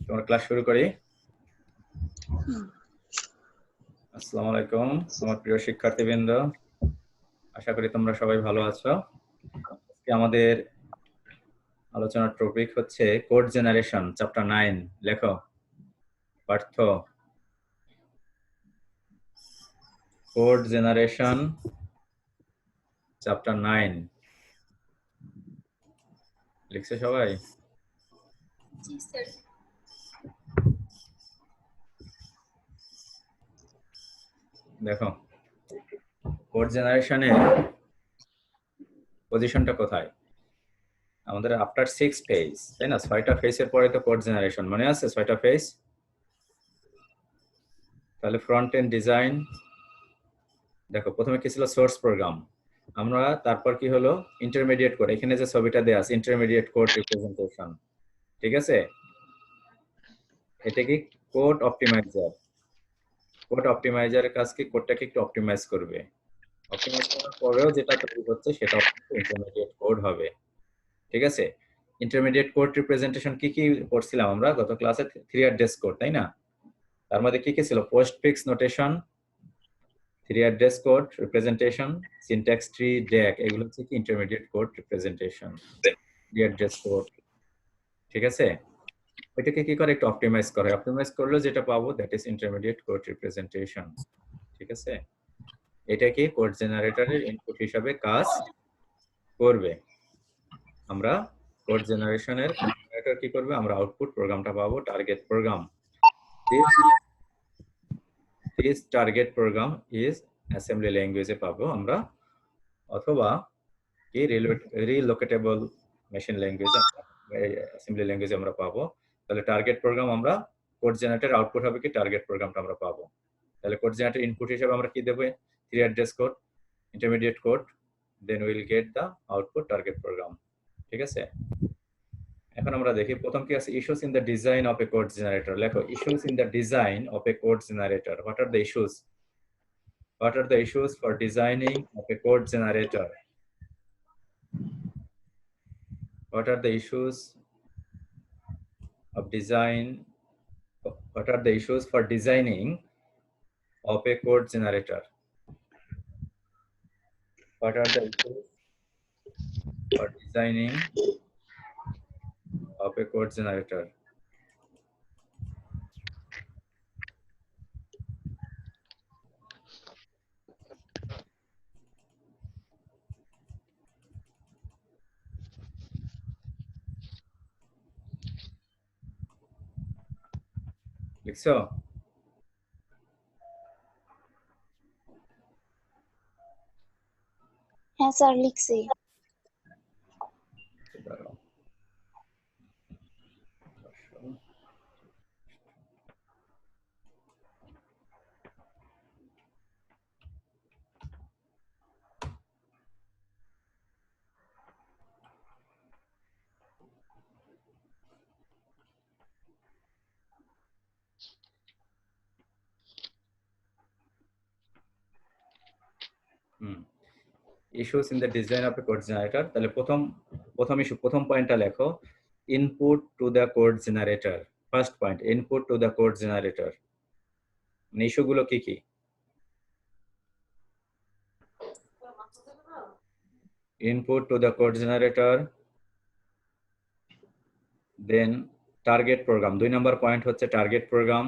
তোমার ক্লাস শুরু করি। আসসালামু আলাইকুম আমার প্রিয় শিক্ষার্থীবৃন্দ, আশা করি তোমরা সবাই ভালো আছো। আজকে আমাদের আলোচনার টপিক হচ্ছে কোড জেনারেশন চ্যাপ্টার 9। লেখো পার্থ। কোড জেনারেশন চ্যাপ্টার 9 লিখছে সবাই? দেখো কোড জেনারেশনের পজিশনটা কোথায়? আমাদের আফটার 6 ফেজ, তাই না? 6টা ফেজের পরে তো কোড জেনারেশন, মনে আছে 6টা ফেজ? তাহলে ফ্রন্ট এন্ড ডিজাইন, দেখো প্রথমে কি ছিল? Source programme. আমরা তারপর কি হলো? Intermediate code. এখানে যে ছবিটা দেয়া আছে ইন্টারমিডিয়েট কোড রিপ্রেজেন্টেশন, ঠিক আছে? এটা কি কোড অপটিমাইজার। কোড অপটিমাইজারের কাজ কি? কোডটাকে একটু অপটিমাইজ করবে। অপটিমাইজ করার পরেও যেটা তৈরি হচ্ছে সেটা ইন্টারমিডিয়েট কোড হবে, ঠিক আছে? ইন্টারমিডিয়েট কোড রিপ্রেজেন্টেশন কি কি পড়ছিলাম আমরা গত ক্লাসে? 3 অ্যাড্রেস কোড, তাই না? তার মধ্যে কি কি ছিল? Postfix notation, 3 address code representation, syntax tree, DAG, এগুলো হচ্ছে কি intermediate code representation, 3 address code, ঠিক আছে? ওইটাকে কি করে? একটু অপটিমাইজ করে। অপটিমাইজ করলে যেটা পাবো that is intermediate code representation, ঠিক আছে? এটা কি কোড জেনারেটরের ইনপুট হিসাবে কাজ করবে। আমরা কোড জেনারেশনের জেনারেটর কি করবে? আমরা আউটপুট প্রোগ্রামটা পাবো, target program. This target program is assembly ল্যাঙ্গুয়েজে পাবো আমরা, অথবা কি রিলোকেটেবল মেশিন ল্যাঙ্গুয়েজ, অ্যাসেম্বলি ল্যাঙ্গুয়েজে আমরা পাবো। তাহলে টার্গেট প্রোগ্রাম আমরা, কোড জেনারেটর আউটপুট হবে কি? টার্গেট প্রোগ্রামটা আমরা পাবো। তাহলে কোড জেনারেটর ইনপুট হিসেবে আমরা কি দেবো? 3 address code, intermediate code, then will get the output target program, ঠিক আছে? এখন আমরা দেখি প্রথম কি আছে? Issues in the design of a code generator. লেখো issues in the design of a code generator. What are the issues? What are the issues for designing of a code generator? What are the issues of design? What are the issues for designing of a code generator? What are the issues for designing of a code generator? লিখছো? হ্যাঁ sir লিখছি। দাঁড়াও। Issues in the design of a code generator. তাহলে প্রথম issue, প্রথম পয়েন্টটা লেখো, input to the code generator. First point, input to the code generator. মানে ইস্যুগুলো কি কি? Input to the code generator, then target program। 2 number point হচ্ছে target programme.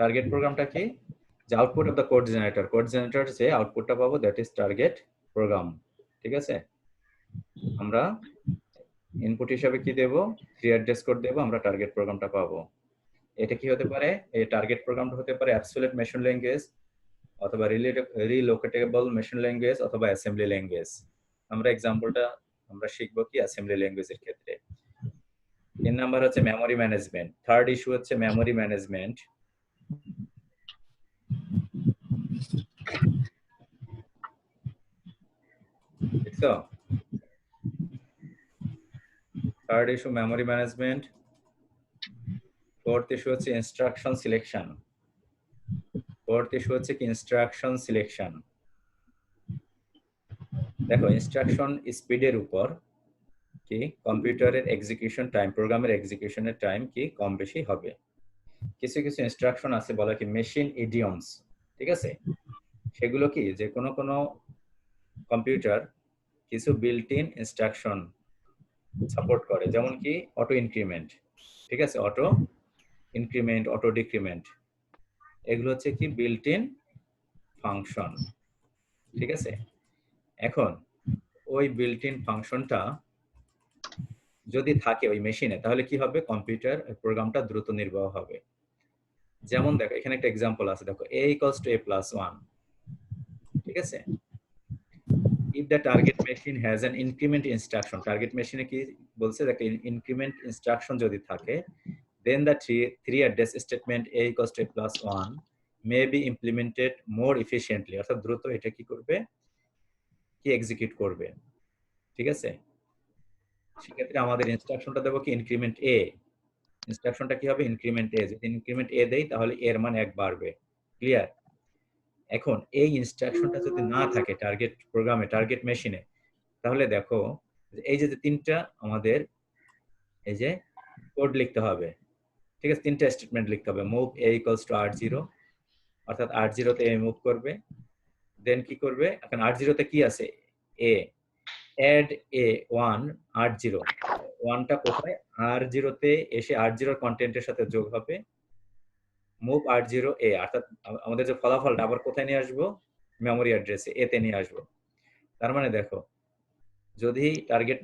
Target প্রোগ্রামটা কি? যে output of the code generator, code generator যে আউটপুটটা পাবো দ্যাট ইজ টার্গেট প্রোগ্রাম, ঠিক আছে? আমরা ইনপুট হিসাবে কি দেব? 3 অ্যাড্রেস কোড দেব, আমরা টার্গেট প্রোগ্রামটা পাবো। এটা কি হতে পারে? এই টার্গেট প্রোগ্রামটা হতে পারে অ্যাবসলিউট মেশিন ল্যাঙ্গুয়েজ, অথবা রিলোকেটেবল মেশিন ল্যাঙ্গুয়েজ, অথবা অ্যাসেম্বলি ল্যাঙ্গুয়েজ। আমরা এক্সাম্পলটা আমরা শিখবো কি অ্যাসেম্বলি ল্যাঙ্গুয়েজের ক্ষেত্রে। 3 নাম্বার হচ্ছে মেমোরি ম্যানেজমেন্ট। থার্ড ইস্যু হচ্ছে মেমোরি ম্যানেজমেন্ট। বুঝছো? Third issue memory management. Fourth issue হচ্ছে ইনস্ট্রাকশন সিলেকশন। ফোর্থ ইস্যু হচ্ছে কি ইনস্ট্রাকশন সিলেকশন। দেখো ইনস্ট্রাকশন স্পিডের উপর কি কম্পিউটারের এক্সিকিউশন টাইম, প্রোগ্রামের এক্সিকিউশনের টাইম কি কম বেশি হবে। কিছু কিছু ইনস্ট্রাকশন আছে বলা কি মেশিন ইডিয়মস, ঠিক আছে, সেগুলো কি যে কোনো কোনো কম্পিউটার কিছু বিল্ট ইন ইনস্ট্রাকশন সাপোর্ট করে, যেমন কি অটো ইনক্রিমেন্ট, ঠিক আছে, অটো ইনক্রিমেন্ট, অটো ডিক্রিমেন্ট, এগুলো হচ্ছে কি বিল্ট ইন ফাংশন, ঠিক আছে। এখন ওই বিল্ট ইন ফাংশনটা যদি থাকে ওই মেশিনে, তাহলে কি হবে, কম্পিউটার প্রোগ্রামটা দ্রুত নির্বাহ হবে। যেমন দেখো এখানে একটা এক্সাম্পল আছে, দেখো a equals to a+1, ঠিক আছে। if the target machine has an increment instruction, target machine কি বলছে, দেখো increment instruction যদি থাকে, then the three address statement a equals to a+1 may be implemented more efficiently, অর্থাৎ দ্রুত এটা কি করবে, কি এক্সিকিউট করবে, ঠিক আছে। সেক্ষেত্রে আমাদের ইনস্ট্রাকশনটা দেবো কি ইনক্রিমেন্ট এ, ইনস্ট্রাকশনটা কি হবে ইনক্রিমেন্ট এ, যদি ইনক্রিমেন্ট এ দেই তাহলে এর মান 1 বাড়বে, ক্লিয়ার। এখন এই ইনস্ট্রাকশনটা যদি না থাকে টার্গেট প্রোগ্রামে, টার্গেট মেশিনে, তাহলে দেখো এই যে তিনটা আমাদের এই যে কোড লিখতে হবে, ঠিক আছে, তিনটা স্টেটমেন্ট লিখতে হবে। Move a equals to r0, অর্থাৎ r0 তে a মুভ করবে, দেন কি করবে, এখন r0 তে কি আছে, a, add a1 r0, 1টা কোথায়, r0 তে এসে r0 কন্টেন্টের সাথে যোগ হবে, মুভ r0 a, অর্থাৎ আমাদের যে ফলাফলটা আবার কোথায় নিয়ে আসবো, মেমোরি অ্যাড্রেসে a তে নিয়ে আসবো। তার মানে দেখো যদি টার্গেট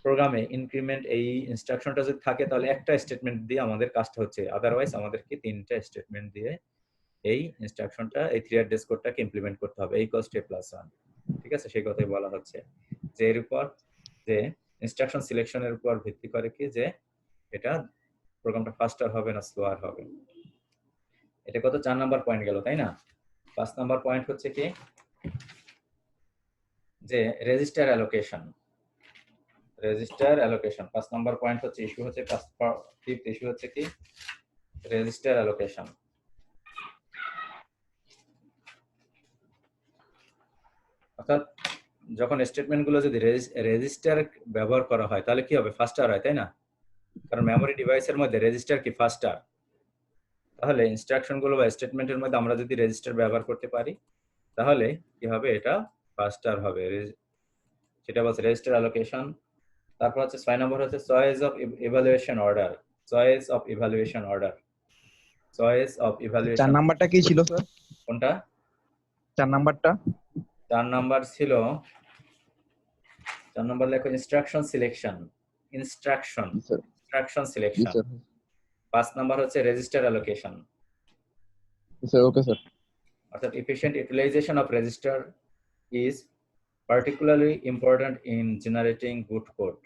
প্রোগ্রামে ইনক্রিমেন্ট এই ইনস্ট্রাকশনটা যদি থাকে তাহলে একটা স্টেটমেন্ট দিয়ে আমাদের কাজটা হচ্ছে, আদারওয়াইজ আমাদেরকে তিনটা স্টেটমেন্ট দিয়ে এই ইনস্ট্রাকশনটা, এই 3 অ্যাড্রেস কোডটাকে ইমপ্লিমেন্ট করতে হবে, এই কস্ট a+1, ঠিক আছে। সেই কথাই বলা হচ্ছে যে এর উপর যে ইনস্ট্রাকশন সিলেকশনের উপর ভিত্তি করে কি যে এটা প্রোগ্রামটা ফাস্টার হবে না স্লোয়ার হবে। এটা কত 4 নাম্বার পয়েন্ট গেল, তাই না। 5 নাম্বার পয়েন্ট হচ্ছে কি যে register allocation, register allocation 5 number point হচ্ছে, ইস্যু হচ্ছে 5th ইস্যু হচ্ছে কি রেজিস্টার অ্যালোকেশন। অর্থাৎ যখন স্টেটমেন্ট গুলো যদি রেজিস্টার ব্যবহার করা হয় তাহলে কি হবে, ফাস্টার হয়, তাই না, কারণ মেমোরি ডিভাইসের মধ্যে রেজিস্টার কি ফাস্টার। তাহলে ইনস্ট্রাকশন গুলো বা স্টেটমেন্টের মধ্যে আমরা যদি রেজিস্টার ব্যবহার করতে পারি তাহলে কি হবে, এটা ফাস্টার হবে, সেটা বলছে রেজিস্টার অ্যালোকেশন। তারপর হচ্ছে 6 নম্বর হচ্ছে choice of evaluation order, choice of evaluation order, choice of 4 evaluation. নাম্বারটা কি ছিল স্যার? কোনটা? 4 নাম্বারটা 4 নাম্বার ছিল, 4 নাম্বার লেখো ইনস্ট্রাকশন সিলেকশন, ইনস্ট্রাকশন, জি স্যার, ইনস্ট্রাকশন জি সিলেকশন। স্যার, 5 নাম্বার হচ্ছে রেজিস্টার অ্যালোকেশন, জি স্যার, ওকে স্যার। অর্থাৎ efficient utilization of register is particularly important in generating good code.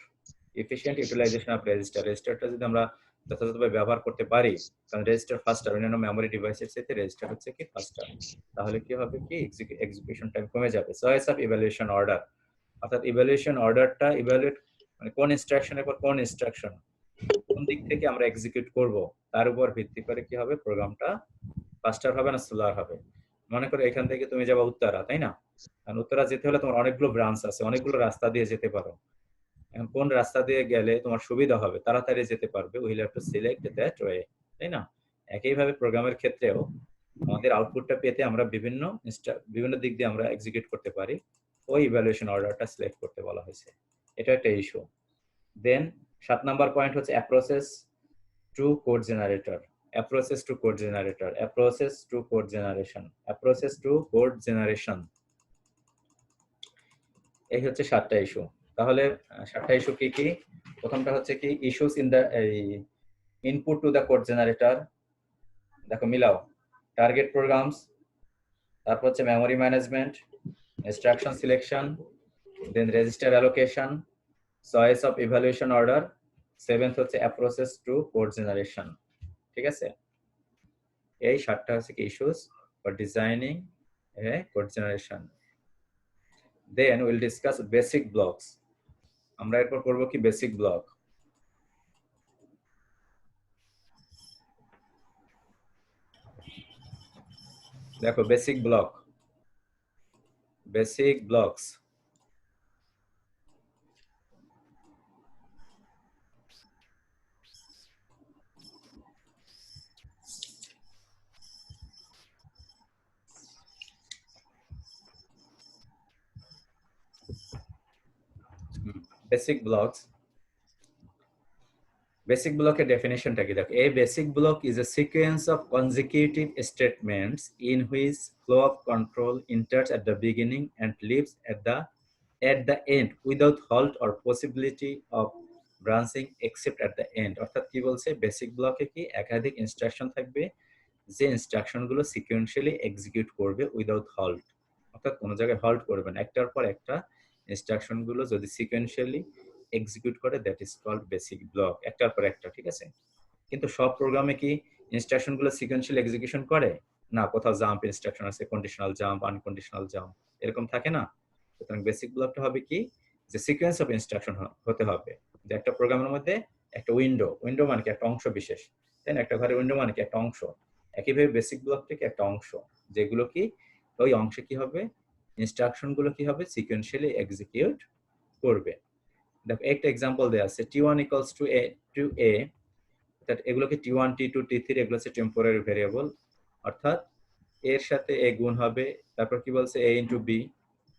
efficient utilization of register, রেজিস্টারটা যদি আমরা যথাযথভাবে ব্যবহার করতে পারি, কারণ রেজিস্টার ফাস্টার, অন্যান্য মেমোরি ডিভাইসের সাথে রেজিস্টার হচ্ছে কি ফাস্টার, তাহলে কি হবে কি এক্সিকিউশন টাইম কমে যাবে। চয়েস অফ ইভ্যালুয়েশন অর্ডার, অর্থাৎ ইভ্যালুয়েশন অর্ডারটা ইভ্যালুয়েট মানে কোন ইনস্ট্রাকশনের পর কোন ইনস্ট্রাকশন কোন দিক থেকে আমরা এক্সিকিউট করব তার উপর ভিত্তি করে কি হবে, প্রোগ্রামটা ফাস্টার হবে না স্লোয়ার হবে। মনে করো এখান থেকে তুমি যাবে উত্তরা, তাই না, কারণ উত্তরা যেতে হলে তোমার অনেকগুলো ব্রাঞ্চ আছে, অনেকগুলো রাস্তা দিয়ে যেতে পারো। এখন কোন রাস্তা দিয়ে গেলে তোমার সুবিধা হবে, তাড়াতাড়ি যেতে পারবে, will have to select that way, তাই না। একইভাবে প্রোগ্রামের ক্ষেত্রেও আমাদের আউটপুটটা পেতে আমরা বিভিন্ন দিক দিয়ে আমরা এক্সিকিউট করতে পারি, ওই ইভ্যালুয়েশন অর্ডারটা সিলেক্ট করতে বলা হয়েছে, এটা একটা ইস্যু। দেন 7 নাম্বার পয়েন্ট হচ্ছে approaches to code generator, approaches to code generator, approaches to code generation, approaches to code generation, এই হচ্ছে 7টা ইস্যু। তাহলে 7টা ইস্যু কি কি, প্রথমটা হচ্ছে কি issues in the input to the code generator, দেখো মিলাও, টার্গেট প্রোগ্রামস, তারপর হচ্ছে memory management, instruction selection, then register allocation, choice of evaluation order, 7th হচ্ছে অ্যাপ্রোচেস টু কোড জেনারেশন, ঠিক আছে। এই 7টা হচ্ছে কি issues for designing a code generation. Then will discuss basic blocks, আমরা এরপর করব কি বেসিক ব্লক। দেখো basic block, basic blocks, basic blocks, basic ব্লকের ডেফিনেশনটা কি দেখো, a basic block is a sequence of consecutive statements in which flow of control enters at the beginning and leaves at the end without halt or possibility of branching except at the end। অর্থাৎ কি বলছে, basic ব্লকে কি একাধিক instruction থাকবে, যে instruction গুলো sequentially execute করবে উইদাউট হল্ট, অর্থাৎ কোনো জায়গায় হল্ট করবে না, একটার পর একটা ইনস্ট্রাকশন গুলো যদি সিকোয়েন্সিয়ালি এক্সিকিউট করে, that is called basic block, একটার পর একটা, ঠিক আছে। কিন্তু সব প্রোগ্রামে কি ইনস্ট্রাকশন গুলো সিকোয়েন্সিয়াল এক্সিকিউশন করে না, কোথাও জাম্প ইনস্ট্রাকশন আছে, কন্ডিশনাল জাম্প, আনকন্ডিশনাল জাম্প, এরকম থাকে না। সুতরাং বেসিক ব্লকটা হবে কি, যে সিকোয়েন্স অফ ইনস্ট্রাকশন হতে হবে, যে একটা প্রোগ্রামের মধ্যে একটা উইন্ডো, উইন্ডো মানে কি একটা অংশ বিশেষ, তাই না, একটা ঘরের উইন্ডো মানে কি একটা অংশ, একইভাবে বেসিক ব্লক থেকে একটা অংশ, যেগুলো কি ওই অংশে কি হবে, ইনস্ট্রাকশন গুলো কি হবে, সিকোয়েন্সিয়ালি এক্সিকিউট করবে। দেখো একটা এক্সাম্পল দেয়া আছে, t1 equals to a, অর্থাৎ এগুলোকে t1 t2 t3 এগুলো হচ্ছে টেম্পোরারি ভেরিয়েবল, অর্থাৎ এর সাথে a গুণ হবে, তারপর কি বলছে a ইনটু b,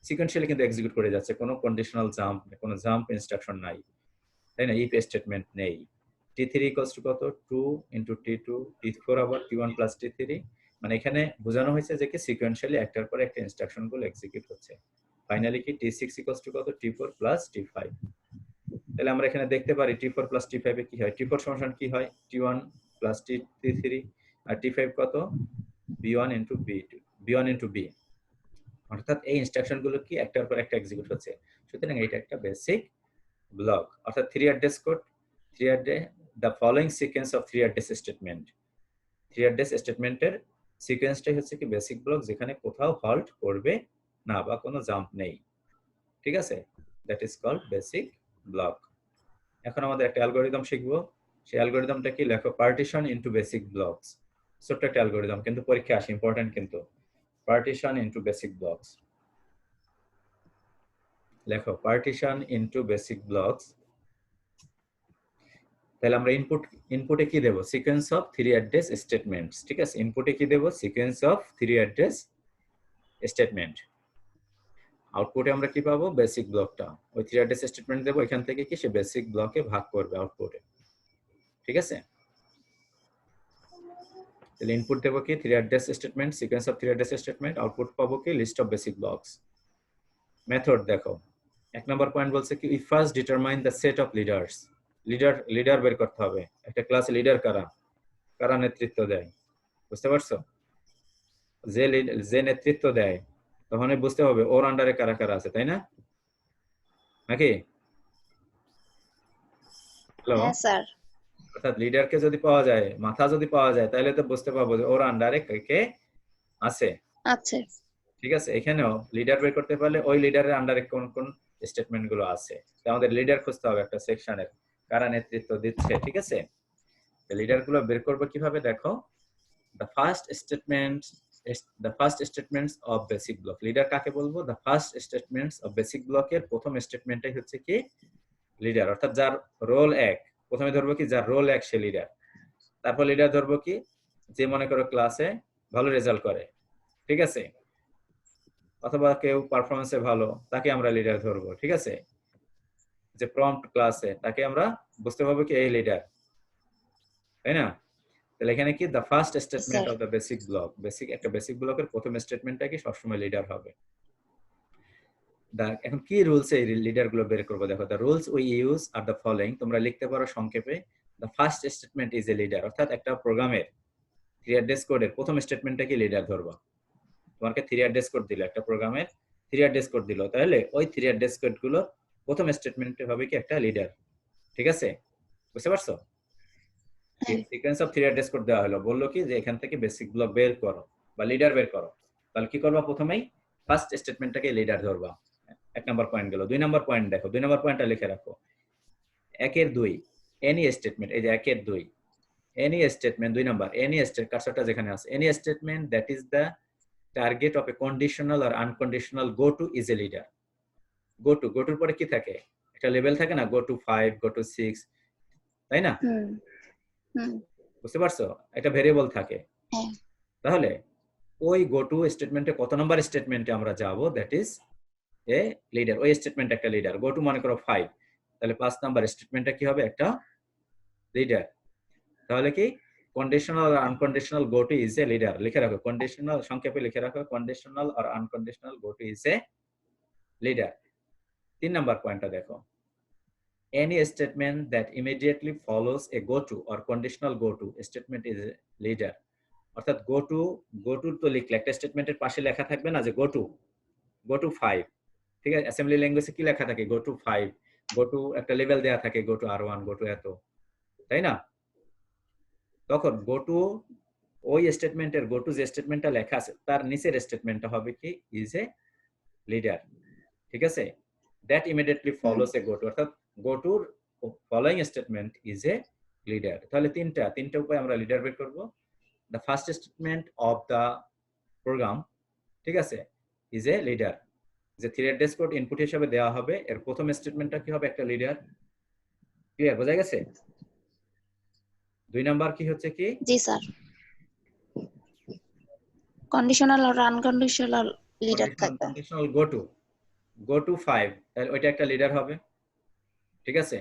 সিকোয়েন্সিয়ালি কিন্তু এক্সিকিউট করে যাচ্ছে, কোনো কন্ডিশনাল জাম্প, কোনো জাম্প ইনস্ট্রাকশন নাই, তাই না, ইফ স্টেটমেন্ট নেই। t3 ইকুয়ালস টু কত, 2 ইনটু t2 t4 আবার t1 প্লাস t3, মানে এখানে বোঝানো হয়েছে যে কি সিকোয়েন্সিয়ালি একটার পর একটা ইনস্ট্রাকশন গুলো এক্সিকিউট হচ্ছে। ফাইনালি কি t6 ইকুয়ালস টু কত, t4 প্লাস t5। তাহলে আমরা এখানে দেখতে পারি t4 প্লাস t5 এ কি হয়, t4 সমান কি হয়, t1 প্লাস t3, আর t5 কত, b1 into b2, b1 into b, অর্থাৎ এই ইনস্ট্রাকশন গুলো কি একটার পর একটা এক্সিকিউট হচ্ছে। সুতরাং এটা একটা বেসিক ব্লক, অর্থাৎ 3 address code, 3 address, the following sequence of 3 address statement, 3 address স্টেটমেন্টের সিকোয়েন্সটাই হচ্ছে কি বেসিক ব্লক, যেখানে কোথাও হল্ট করবে না বা কোনো জাম্প নেই, ঠিক আছে, that is called basic block. এখন আমাদের একটা অ্যালগরিদম শিখবো, সেই অ্যালগরিদমটা কি, লেখো পার্টিশন ইনটু বেসিক ব্লকস, ছোট্ট একটা অ্যালগরিদম, কিন্তু পরীক্ষা আসে, ইম্পর্টেন্ট কিন্তু, পার্টিশন ইনটু বেসিক ব্লকস, লেখো পার্টিশন ইনটু বেসিক ব্লকস। তাহলে আমরা ইনপুটে কি দেব, সিকোয়েন্স অফ 3 অ্যাড্রেস স্টেটমেন্টস, ঠিক আছে, ইনপুটে কি দেব, সিকোয়েন্স অফ 3 অ্যাড্রেস স্টেটমেন্ট, আউটপুটে আমরা কি পাবো, বেসিক ব্লকটা, ওই 3 অ্যাড্রেস স্টেটমেন্ট দেবো, এখান থেকে কি সে বেসিক ব্লকে ভাগ করবে আউটপুটে, ঠিক আছে। তাহলে ইনপুট দেবো কি 3 address statement, sequence of 3 address statement, output পাবো কি list of basic blocks. Method দেখো, 1 নম্বর পয়েন্ট বলছে কি, we first determine the set of leaders, leader বের করতে হবে, একটা ক্লাসে লিডার কারা, কারা নেতৃত্ব দেয়, বুঝতে পারছো, যে নেতৃত্ব দেয় তখনই বুঝতে হবে ওর আন্ডারে কারা কারা আছে, তাই না, নাকি? হ্যালো, হ্যাঁ স্যার। অর্থাৎ লিডারকে যদি পাওয়া যায়, মাথা যদি পাওয়া যায়, তাহলে তো বুঝতে পারবো যে ওর আন্ডারে কে কে আছে, আছে। ঠিক আছে। এখানেও লিডার বের করতে পারলে ওই লিডারের আন্ডারে কোন কোন স্টেটমেন্ট গুলো আছে, তো আমাদের লিডার খুঁজতে হবে একটা সেকশনের, কারা নেতৃত্ব দিচ্ছে, ঠিক আছে। লিডার গুলো বের করবো কিভাবে, দেখো, the first statements of basic block, leader কাকে বলবো, the first statements of basic block এর প্রথম স্টেটমেন্টটাই হচ্ছে কি লিডার, অর্থাৎ যার রোল 1, প্রথমে ধরবো কি যার রোল 1 সে লিডার, তারপর লিডার ধরবো কি যে মনে করো ক্লাসে ভালো রেজাল্ট করে, ঠিক আছে, অথবা কেউ পারফরমেন্সে ভালো, তাকে আমরা লিডার ধরবো, ঠিক আছে, যে প্রম্পট ক্লাসে, তাকে আমরা বুঝতে পারবো কি এই লিডার, তাই না। তাহলে এখানে কি the first statement of the basic block, একটা বেসিক ব্লকের প্রথম স্টেটমেন্টটা কি সবসময় লিডার হবে। এখন কি রুলস এই লিডার গুলো বের করবো, দেখো, the rules we use are the following, তোমরা লিখতে পারো সংক্ষেপে, the first statement is a leader, অর্থাৎ একটা প্রোগ্রামের 3 অ্যাড্রেস কোডের প্রথম স্টেটমেন্টটা কি লিডার ধরবা, তোমাকে 3 অ্যাড্রেস কোড দিল, একটা প্রোগ্রামের 3 অ্যাড্রেস কোড দিল, তাহলে ওই 3 অ্যাড্রেস কোড গুলো প্রথম স্টেটমেন্টে হবে কি একটা লিডার, ঠিক আছে, বুঝতে পারছো। সিকোয়েন্স অফ 3 অ্যাড্রেস কোড দেওয়া হলো, বললো কি যে এখান থেকে বেসিক ব্লক বের করো বা লিডার বের করো, তাহলে কি করবা, প্রথমেই ফার্স্ট স্টেটমেন্টটাকে লিডার ধরবা, 1 নম্বর পয়েন্ট গেল। 2 নম্বর পয়েন্ট দেখো, 2 নম্বর পয়েন্টটা লিখে রাখো, 1 এর 2 এনি স্টেটমেন্ট, এই যে 1 এর 2 এনি স্টেটমেন্ট, 2 নম্বর এনি স্টেট, কার্সরটা যেখানে আছে, any statement that is the target of a conditional or unconditional go to is a leader. Go টুর পরে কি থাকে, একটা লেভেল থাকে না, গো টু 5, গো টু 6, তাই না, বুঝতে পারছো, একটা ভেরিয়েবল থাকে, তাহলে ওই গো টু স্টেটমেন্টে কত নম্বর স্টেটমেন্টে আমরা যাব, দ্যাট ইজ এ লিডার, ওই স্টেটমেন্ট একটা লিডার, গো টু মনে করো 5, তাহলে 5 নাম্বার স্টেটমেন্টটা কি হবে? একটা লিডার। তাহলে কি কন্ডিশনাল আর unconditional go to is a leader. লিখে রাখো, কন্ডিশনাল সংক্ষেপে লিখে রাখো, কন্ডিশনাল আর unconditional go to is a leader. 3 number পয়েন্টটা দেখো, any statement that immediately follows a go to or conditional go to statement is a leader। অর্থাৎ go to তো লিখলে একটা স্টেটমেন্টের পাশে লেখা থাকবে না যে go to 5, ঠিক আছে? অ্যাসেম্বলি ল্যাঙ্গুয়েজে কি লেখা থাকে? go to 5, go to একটা লেভেল দেয়া থাকে, go to R1, go to এত, তাই না? তখন go to ওই স্টেটমেন্টের go to যে স্টেটমেন্টটা লেখা আছে তার নিচের স্টেটমেন্টটা হবে কি? is a leader, ঠিক আছে? that immediately follows a go to, অর্থাৎ go to following statement is a leader। তাহলে তিনটা উপায় আমরা লিডার বের করব। the first statement of the program, ঠিক আছে, is a leader, যে থ্রি অ্যাড্রেস কোড ইনপুট হিসেবে দেওয়া হবে, এর প্রথম স্টেটমেন্টটা কি হবে? একটা লিডার। ক্লিয়ার, বোঝা গেছে? 2 নাম্বার কি হচ্ছে কি? জি স্যার, কন্ডিশনাল আর আনকন্ডিশনাল লিডার থাকবে। কন্ডিশনাল go to 5, তাহলে ওইটা একটা লিডার হবে, ঠিক আছে?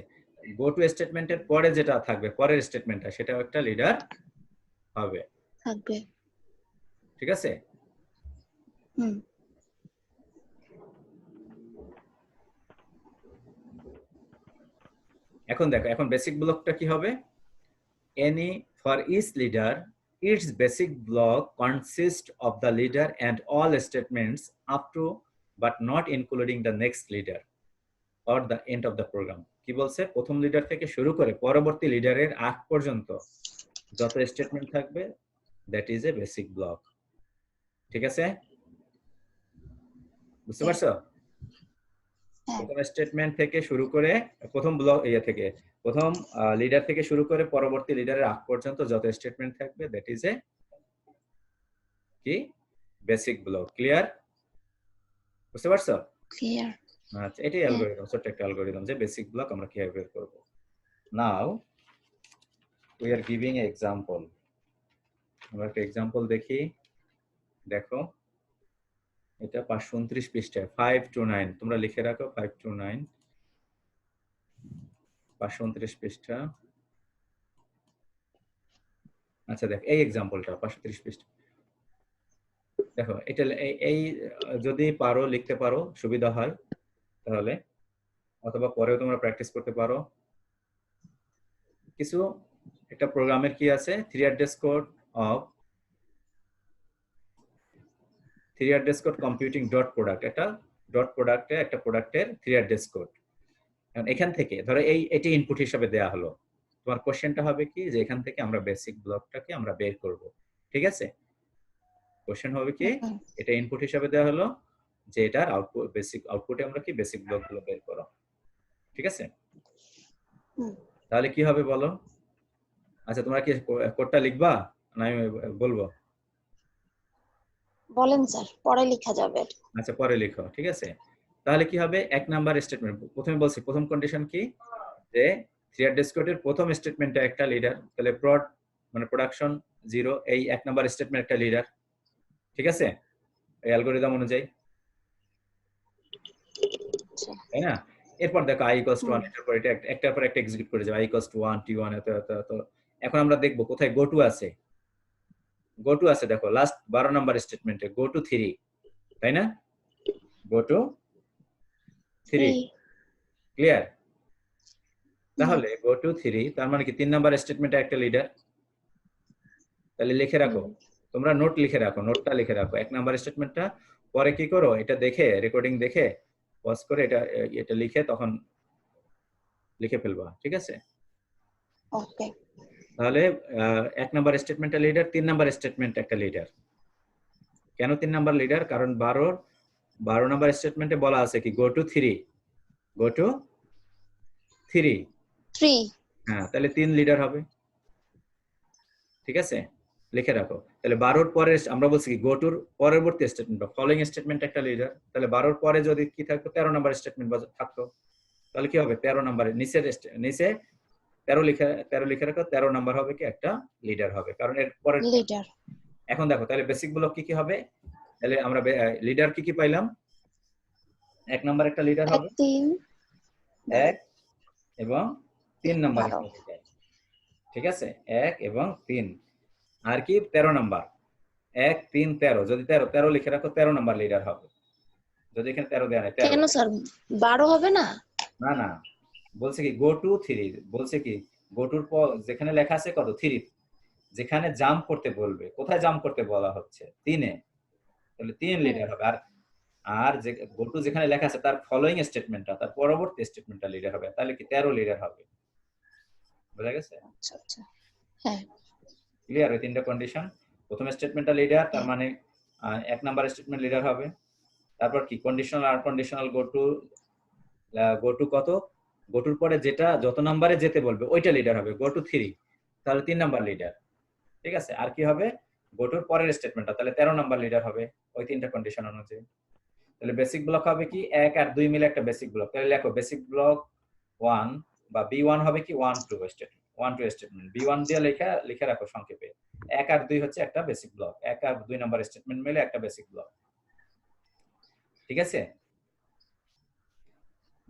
go to স্টেটমেন্টের পরে যেটা থাকবে, পরের স্টেটমেন্টটা, সেটাও একটা লিডার হবে, থাকবে। ঠিক আছে? হুম। এখন দেখো, এখন বেসিক ব্লকটা কি হবে? any for each leader, its basic block consists of the leader and all statements up to but not including the next leader or the end of the program। কি বলছে? প্রথম লিডার থেকে শুরু করে পরবর্তী লিডারের আগ পর্যন্ত যত স্টেটমেন্ট থাকবে, that is a basic block, ঠিক আছে? বুঝতে পারছো? প্রথম স্টেটমেন্ট থেকে শুরু করে প্রথম ব্লক থেকে প্রথম লিডার থেকে শুরু করে পরবর্তী লিডারের আগ পর্যন্ত যত স্টেটমেন্ট থাকবে, দ্যাট ইজ এ কি? Basic block. ক্লিয়ার? বুঝতে পারছো? ক্লিয়ার। আচ্ছা, এটাই অ্যালগরিদম, ছোট্ট একটা অ্যালগরিদম যে বেসিক ব্লক আমরা কিভাবে বের করব। Now we are giving a example. আমরা একটা এক্সাম্পল দেখি। দেখো, এটা 529 পৃষ্ঠায় 5 to 9, তোমরা লিখে রাখো 5 to 9, 529 পৃষ্ঠা। আচ্ছা দেখ, এই এক্সাম্পলটা 530 পৃষ্ঠা। দেখো, এটা এই যদি পারো লিখতে পারো সুবিধা হয় তাহলে, অথবা পরেও তোমরা প্র্যাকটিস করতে পারো। কিছু একটা প্রোগ্রামের কি আছে? Three address code computing dot product, এটা ডট প্রোডাক্টে একটা প্রোডাক্টের থ্রি অ্যাড্রেস কোড। এখান থেকে ধরো এটি ইনপুট হিসাবে দেয়া হলো, তোমার কোশ্চেনটা হবে কি? যে এখান থেকে আমরা বেসিক ব্লকটাকে আমরা বের করব, ঠিক আছে? কোশ্চেন হবে কি? এটা ইনপুট হিসাবে দেওয়া হলো, যে এটার আউটপুট, বেসিক আউটপুটে আমরা কি বেসিক ব্লকগুলো বের করো, ঠিক আছে? তাহলে কি হবে বলো? আচ্ছা, তোমরা কি কোডটা লিখবা না আমি বলবো? বলেন স্যার, পরে লেখা যাবে। আচ্ছা, পরে লিখো, ঠিক আছে? তাহলে কি হবে? 1 নাম্বার স্টেটমেন্ট, প্রথমে বলছি প্রথম কন্ডিশন কি? যে থ্রি অ্যাড্রেস কোডের প্রথম স্টেটমেন্টটা একটা লিডার, তাহলে প্রড মানে প্রোডাকশন 0, এই 1 নাম্বার স্টেটমেন্ট একটা লিডার, ঠিক আছে? এই অ্যালগরিদম অনুযায়ী, তাই না? এরপর দেখো i = 1, এটার পর এটা একটার পর একটা এক্সিকিউট করে যাবে, i = 1 t1 এত এত এত। এখন আমরা দেখব কোথায় go to আছে। go to আছে দেখো লাস্ট 12 নাম্বার স্টেটমেন্টে go to 3, তাই না? go to 3, clear? তাহলে go to 3 তার মানে কি 3 নাম্বার স্টেটমেন্টে একটা লিডার। তাহলে লিখে রাখো, তোমরা নোট লিখে রাখো, নোটটা লিখে রাখো 1 নাম্বার স্টেটমেন্টটা। পরে কি করো? এটা দেখে, রেকর্ডিং দেখে পজ করে এটা লিখে তখন লিখে ফেলবা, ঠিক আছে? ওকে। তাহলে 1 নাম্বার স্টেটমেন্টটা লিডার, 3 নাম্বার স্টেটমেন্ট একটা লিডার। কেন 3 নাম্বার লিডার? কারণ 12 নাম্বার স্টেটমেন্টে বলা আছে কি go to 3, go to 3, হ্যাঁ, তাহলে 3 লিডার হবে, ঠিক আছে? লিখে রাখো। তাহলে 12 পরে আমরা বলছি কি go to পরবর্তী স্টেটমেন্ট বা ফলোইং স্টেটমেন্ট একটা লিডার। তাহলে 12 পরে যদি কি থাকতো? 13 নাম্বার স্টেটমেন্ট থাকতো, তাহলে কি হবে? 13 নাম্বারে নিচে 13 লিখে রাখো, 13 নাম্বার হবে কি একটা লিডার হবে, কারণ এর পরে লিডার। এখন দেখো, তাহলে বেসিক ব্লক কি কি হবে? তাহলে আমরা লিডার কি পাইলাম? 1 নাম্বার একটা লিডার হবে, 1 এবং 3 নাম্বার 12 লিডার। ঠিক আছে, 1 এবং 3। আর কি 13 নাম্বার, 1 3 13, যদি 13 লিখে রাখো 13 নাম্বার লিডার হবে। যদি এখানে 13 দেওয়া নেই 13। কেন স্যার 12 হবে না? না না, বলছে কি গো টু 3, বলছে কি গো টুর পর যেখানে লেখা আছে কত 3, যেখানে জাম্প করতে বলবে, কোথায় জাম্প করতে বলা হচ্ছে 3-এ, তাহলে 3 লিডার হবে। আর আর যে গো টু যেখানে লেখা আছে তার ফলোইং স্টেটমেন্টটা, তার পরবর্তী স্টেটমেন্টটা লিডার হবে, তাহলে কি 13 লিডার হবে। বুঝা গেছে? আচ্ছা আচ্ছা, হ্যাঁ ক্লিয়ার? ওই তিনটা কন্ডিশন। প্রথম স্টেটমেন্টটা লিডার, তার মানে 1 নাম্বার স্টেটমেন্ট লিডার হবে। তারপর কি কন্ডিশনাল আর কন্ডিশনাল গো টু কত, গো টুর পরে যেটা যত নাম্বারে যেতে বলবে ওইটা লিডার হবে, গো টু 3, তাহলে 3 নাম্বার লিডার। ঠিক আছে, আর কি হবে গো টুর পরের স্টেটমেন্টটা, তাহলে 13 নাম্বার লিডার হবে ওই তিনটা কন্ডিশন অনুযায়ী। তাহলে বেসিক ব্লক হবে কি 1 আর 2 মিলে একটা বেসিক ব্লক, তাহলে লেখো বেসিক ব্লক 1 বা B1 হবে কি 1 2 স্টেটমেন্ট, 1 2 স্টেটমেন্ট, B1 দিয়ে লিখে রাখো সংক্ষেপে। 1 আর 2 হচ্ছে একটা বেসিক ব্লক, 1 আর 2 নাম্বার স্টেটমেন্ট মিলে একটা বেসিক ব্লক। ঠিক আছে,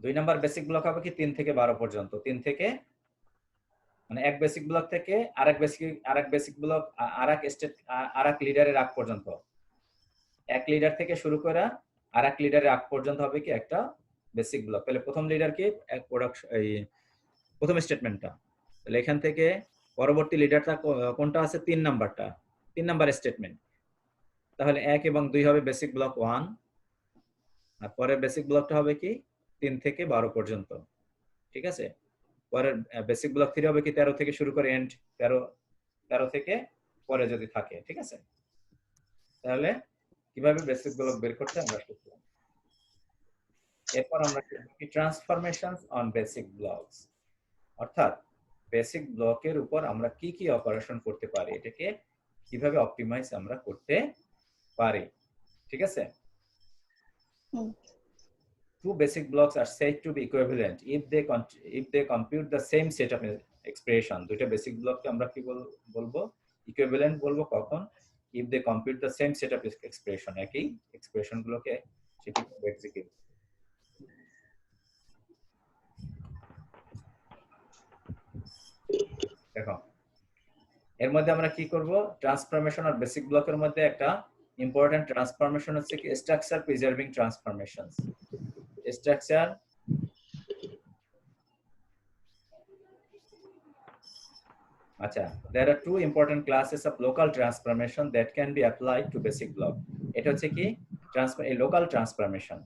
2 নাম্বার বেসিক ব্লক হবে কি 3 থেকে 12 পর্যন্ত, 3 থেকে মানে এক বেসিক ব্লক থেকে আরেক বেসিক ব্লক আরেক লিডারের আগ পর্যন্ত, এক লিডার থেকে শুরু করে আরেক লিডারের আগ পর্যন্ত হবে কি একটা বেসিক ব্লক। তাহলে প্রথম লিডার কি এই প্রথম স্টেটমেন্টটা, তাহলে এখান থেকে পরবর্তী লিডারটা কোনটা আছে 3 নাম্বারটা, 3 নাম্বার স্টেটমেন্ট, তাহলে 1 এবং 2 হবে বেসিক ব্লক 1, আর পরের বেসিক ব্লকটা হবে কি 3 থেকে 12 পর্যন্ত। ঠিক আছে, পরের বেসিক ব্লক 3 হবে কি 13 থেকে শুরু করে এন্ড 13 থেকে পরে যদি থাকে। ঠিক আছে, তাহলে কিভাবে বেসিক ব্লক বের করতে আমরা শিখলাম। এরপর আমরা কি ট্রান্সফরমেশনস অন বেসিক ব্লকস, অর্থাৎ বেসিক ব্লকের উপর আমরা কি কি অপারেশন করতে পারি, এটাকে কিভাবে অপটিমাইজ আমরা করতে পারি। ঠিক আছে, two basic blocks are said to be equivalent if they compute the same set of expression। দুইটা বেসিক ব্লককে আমরা কি বলবো, ইকুইভ্যালেন্ট বলবো কখন, if they compute the same set of expression, একই এক্সপ্রেশন গুলোকে সেটি এক্সিকিউট। দেখো এর মধ্যে আমরা কি করব, ট্রান্সফরমেশন আর বেসিক ব্লকের মধ্যে একটা ইম্পর্টেন্ট ট্রান্সফরমেশন হচ্ছে কি স্ট্রাকচার প্রিজার্ভিং ট্রান্সফরমেশনস। স্ট্রাকচার আচ্ছা, there are two important classes of local transformation that can be applied to basic block। এটা হচ্ছে কি এই লোকাল ট্রান্সফরমেশন,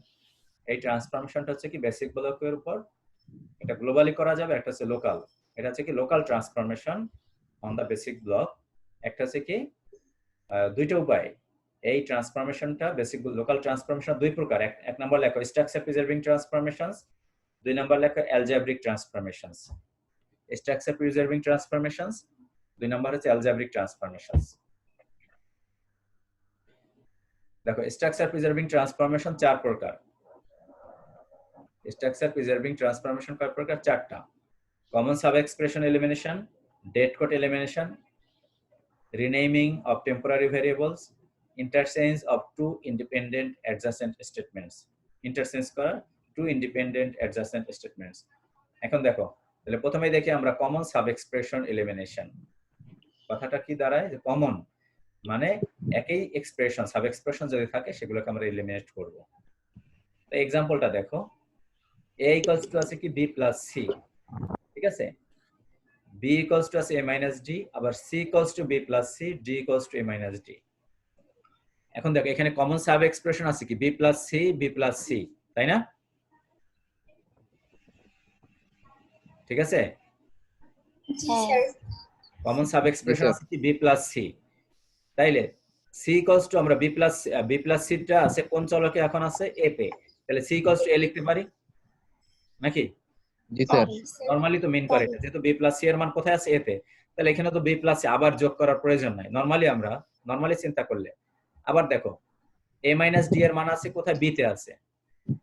এই ট্রান্সফরমেশনটা হচ্ছে কি বেসিক ব্লকের উপর, এটা গ্লোবালি করা যাবে, একটা হচ্ছে লোকাল। এটা হচ্ছে কি local transformation on the basic block. একটা হচ্ছে কি দুইটা উপায় এই ট্রান্সফরমেশনটা বেসিক লোকাল ট্রান্সফরমেশন দুই প্রকার। এক নাম্বার লেখো স্ট্রাকচার প্রিজার্ভিং ট্রান্সফরমেশনস, দুই নাম্বার লেখো algebraic transformations. Structure preserving transformations, দুই নাম্বার হচ্ছে অ্যালজেব্রিক ট্রান্সফরমেশনস। দেখো স্ট্রাকচার প্রিজার্ভিং ট্রান্সফরমেশন 4 প্রকার। স্ট্রাকচার প্রিজার্ভিং ট্রান্সফরমেশন কয় প্রকার? 4টা। Common sub expression elimination, dead code elimination, renaming of temporary variables, interchange of two independent adjacent statements, interchange করা two independent adjacent statements। এখন দেখো তাহলে প্রথমেই দেখি আমরা কমন সাব এক্সপ্রেশন এলিমিনেশন। কথাটা কি দাঁড়ায় যে কমন মানে একই এক্সপ্রেশন সাব এক্সপ্রেশন যদি থাকে সেগুলোকে আমরা এলিমিনেট করব। তো এক্সাম্পলটা দেখো, a equals to আছে কি b plus c, ঠিক আছে, b equals to আছে a minus d, আবার c equals to b plus c, d equals to a minus d। এখন দেখো এখানে কমন সাব এক্সপ্রেশন আছে কি b plus c, b plus c, তাই না? ঠিক আছে, কমন সাব এক্সপ্রেশন আছে কি b plus c, তাইলে c equals to আমরা b plus c টা আছে কোন চলকে এখন আছে a তে, তাহলে c equals to a লিখতে পারি নাকি? জি স্যার। নরমালি তো মিন করে এটা, যেহেতু b plus c এর মান কোথায় আছে a তে, তাহলে এখানে তো b plus c আবার যোগ করার প্রয়োজন নাই। নরমালি চিন্তা করলে আবার দেখো a minus d এর মান আছে কোথায়? b তে আছে,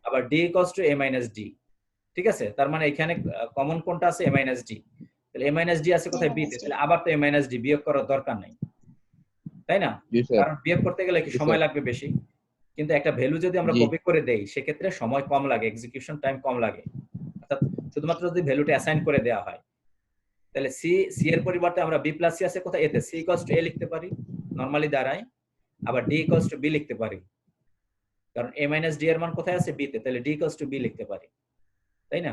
আবার d equals to a minus d, ঠিক আছে, তার মানে এখানে কমন কোনটা আছে? a minus d, তাহলে a minus d আছে কোথায়? b তে, তাহলে আবার তো a minus d বিয়োগ করার দরকার নাই, তাই না? কারণ বিয়োগ করতে গেলে কি সময় লাগবে বেশি, কিন্তু একটা ভ্যালু যদি আমরা কপি করে দেই সেক্ষেত্রে সময় কম লাগে, এক্সিকিউশন টাইম কম লাগে, অর্থাৎ শুধুমাত্র যদি ভ্যালুটা অ্যাসাইন করে দেওয়া হয়, তাহলে সি এর পরিবর্তে আমরা বি প্লাস সি আছে কোথায়, এতে সি ইকুয়ালস টু এ লিখতে পারি, নরমালি দাঁড়ায়। আবার ডি ইকুয়ালস টু বি লিখতে পারি, কারণ এ মাইনাস ডি এর মান কোথায় আছে, বি তে, তাহলে ডি ইকুয়ালস টু বি লিখতে পারি, তাই না?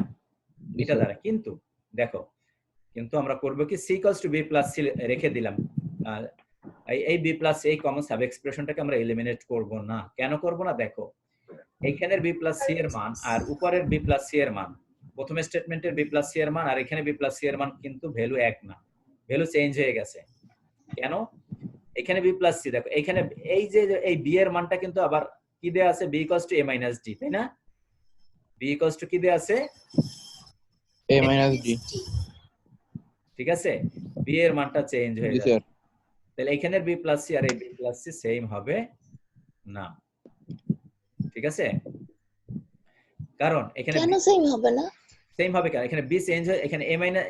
এটা দ্বারা কিন্তু দেখো, কিন্তু আমরা করব কি, C equals to B plus C রেখে দিলাম, আর এই বি প্লাস এই কমন সাব এক্সপ্রেশনটাকে আমরা এলিমিনেট করব না। কেন করব না? দেখো, এইখানের বি প্লাস সি এর মান আর উপরের বি প্লাস সি এর মান, প্রথম স্টেটমেন্টের বি প্লাস সি এর মান আর এখানে বি প্লাস সি এর মান কিন্তু ভ্যালু এক না, ভ্যালু চেঞ্জ হয়ে গেছে। কেন? এখানে বি প্লাস সি, দেখো এখানে এই যে এই বি এর মানটা কিন্তু আবার কি দেয়া আছে, B equals to A minus D, তাই না? বি ইকুয়ালস টু কি দেয়া আছে, a minus d ঠিক আছে? বি এর মানটা চেঞ্জ হয়ে জি যাবে, স্যার তাহলে এখানের বি প্লাস সি আর এই বি প্লাস সি সেম হবে না, ঠিক আছে? কারণ এখানে কেন সেম হবে না? সেম হবে কেন, এখানে বি চেঞ্জ হয়ে, এখানে এ মাইনাস